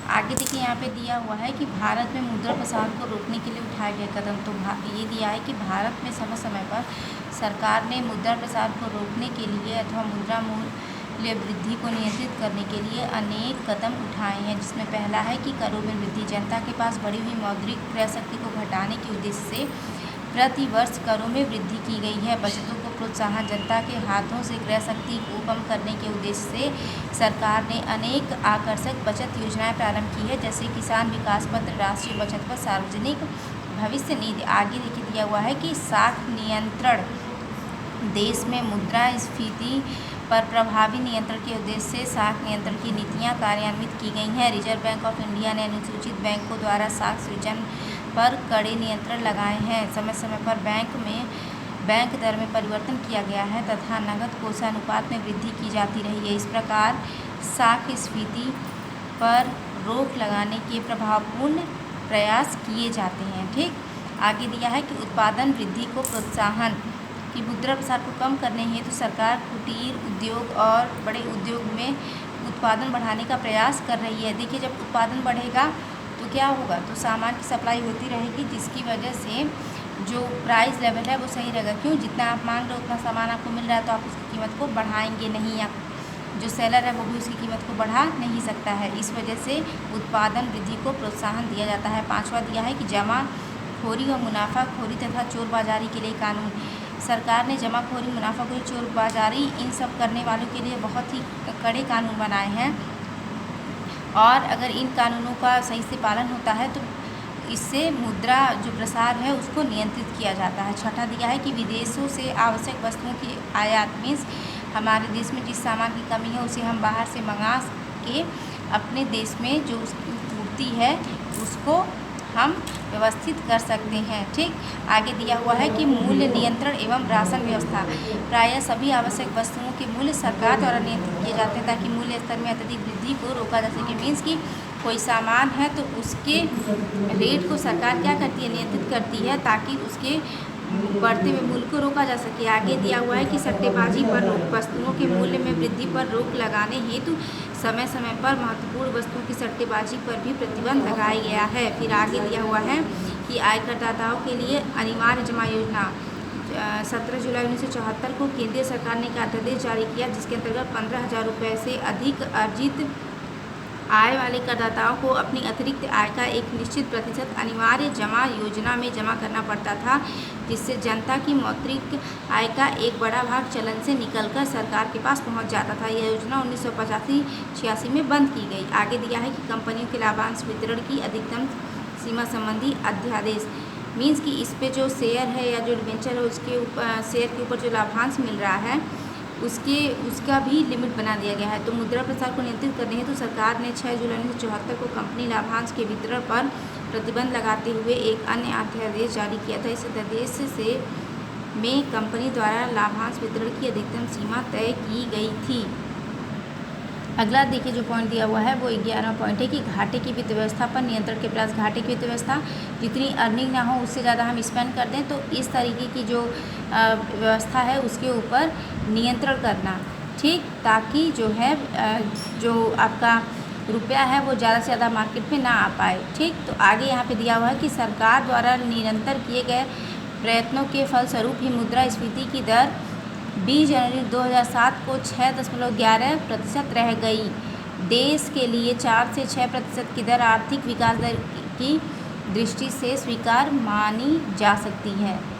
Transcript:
आगे देखिए यहाँ पे दिया हुआ है कि भारत में मुद्रा प्रसार को रोकने के लिए उठाए गए कदम। तो ये दिया है कि भारत में समय समय पर सरकार ने मुद्रा प्रसार को रोकने के लिए अथवा मुद्रा मूल्य वृद्धि को नियंत्रित करने के लिए अनेक कदम उठाए हैं, जिसमें पहला है कि करों में वृद्धि। जनता के पास बढ़ी हुई मौद्रिक क्रय शक्ति को घटाने के उद्देश्य से प्रति वर्ष करों में वृद्धि की गई है। बचतों को प्रोत्साहन। जनता के हाथों से क्रय शक्ति को कम करने के उद्देश्य से सरकार ने अनेक आकर्षक बचत योजनाएं प्रारंभ की है, जैसे किसान विकास पत्र, राष्ट्रीय बचत पत्र, सार्वजनिक भविष्य निधि। आगे देखिए दिया हुआ है कि साख नियंत्रण। देश में मुद्रास्फीति पर प्रभावी नियंत्रण के उद्देश्य से साख नियंत्रण की नीतियां कार्यान्वित की गई हैं। रिजर्व बैंक ऑफ इंडिया ने अनुसूचित बैंकों द्वारा साख सृजन पर कड़े नियंत्रण लगाए हैं। समय समय पर बैंक दर में परिवर्तन किया गया है तथा नकद कोषानुपात में वृद्धि की जाती रही है। इस प्रकार साख-स्फीति पर रोक लगाने के प्रभावपूर्ण प्रयास किए जाते हैं। ठीक, आगे दिया है कि उत्पादन वृद्धि को प्रोत्साहन। कि मुद्रा प्रसार को कम करने हेतु सरकार कुटीर उद्योग और बड़े उद्योग में उत्पादन बढ़ाने का प्रयास कर रही है। देखिए, जब उत्पादन बढ़ेगा तो क्या होगा, तो सामान की सप्लाई होती रहेगी, जिसकी वजह से जो प्राइस लेवल है वो सही रहेगा। क्यों, जितना आप मांग रहे हो उतना सामान आपको मिल रहा है, तो आप उसकी कीमत को बढ़ाएंगे नहीं, या जो सेलर है वो भी उसकी कीमत को बढ़ा नहीं सकता है। इस वजह से उत्पादन वृद्धि को प्रोत्साहन दिया जाता है। पाँचवा दिया है कि जमाखोरी और मुनाफाखोरी तथा चोरबाजारी के लिए कानून। सरकार ने जमाखोरी, मुनाफाखोरी, चोरबाजारी इन सब करने वालों के लिए बहुत ही कड़े कानून बनाए हैं, और अगर इन कानूनों का सही से पालन होता है तो इससे मुद्रा जो प्रसार है उसको नियंत्रित किया जाता है। छठा दिया है कि विदेशों से आवश्यक वस्तुओं की आयात, मीन्स हमारे देश में जिस सामान की कमी है उसे हम बाहर से मंगा के अपने देश में जो उसकी पूर्ति है उसको हम व्यवस्थित कर सकते हैं। ठीक, आगे दिया हुआ है कि मूल्य नियंत्रण एवं राशन व्यवस्था। प्रायः सभी आवश्यक वस्तुओं के मूल्य सरकार द्वारा नियंत्रित किए जाते हैं ताकि मूल्य स्तर में अत्यधिक वृद्धि को रोका जा सके। मीन्स कि कोई सामान है तो उसके रेट को सरकार क्या करती है, नियंत्रित करती है, ताकि उसके बढ़ते हुए मूल्य को रोका जा सके। आगे दिया हुआ है कि सट्टेबाजी पर रोक। वस्तुओं के मूल्य में वृद्धि पर रोक लगाने हेतु समय समय पर महत्वपूर्ण वस्तुओं की सट्टेबाजी पर भी प्रतिबंध लगाया गया है। फिर आगे दिया हुआ है कि आयकरदाताओं के लिए अनिवार्य जमा योजना। 17 जुलाई 1974 को केंद्रीय सरकार ने एक अध्यादेश जारी किया, जिसके अंतर्गत 15,000 रुपये से अधिक अर्जित आय वाले करदाताओं को अपनी अतिरिक्त आय का एक निश्चित प्रतिशत अनिवार्य जमा योजना में जमा करना पड़ता था, जिससे जनता की मौद्रिक आय का एक बड़ा भाग चलन से निकलकर सरकार के पास पहुंच जाता था। यह योजना 1985-86 में बंद की गई। आगे दिया है कि कंपनियों के लाभांश वितरण की अधिकतम सीमा संबंधी अध्यादेश। मीन्स कि इस पे जो शेयर है या जो डिबेंचर है उसके ऊपर, शेयर के ऊपर जो लाभांश मिल रहा है उसका भी लिमिट बना दिया गया है। तो मुद्रा प्रसार को नियंत्रित करने हेतु सरकार ने 6 जुलाई 1974 को कंपनी लाभांश के वितरण पर प्रतिबंध लगाते हुए एक अन्य अध्यादेश जारी किया था। इस अध्यादेश से में कंपनी द्वारा लाभांश वितरण की अधिकतम सीमा तय की गई थी। अगला देखिए जो पॉइंट दिया हुआ है वो 11वां पॉइंट है कि घाटे की वित्त व्यवस्था पर नियंत्रण के प्रयास। घाटे की वित्त व्यवस्था, जितनी अर्निंग ना हो उससे ज़्यादा हम स्पेंड कर दें, तो इस तरीके की जो व्यवस्था है उसके ऊपर नियंत्रण करना। ठीक, ताकि जो है जो आपका रुपया है वो ज़्यादा से ज़्यादा मार्केट में ना आ पाए। ठीक, तो आगे यहाँ पे दिया हुआ है कि सरकार द्वारा निरंतर किए गए प्रयत्नों के फलस्वरूप ही मुद्रास्फीति की दर 20 जनवरी 2007 को 6.11% रह गई। देश के लिए 4 से 6% की दर आर्थिक विकास दर की दृष्टि से स्वीकार्य मानी जा सकती है।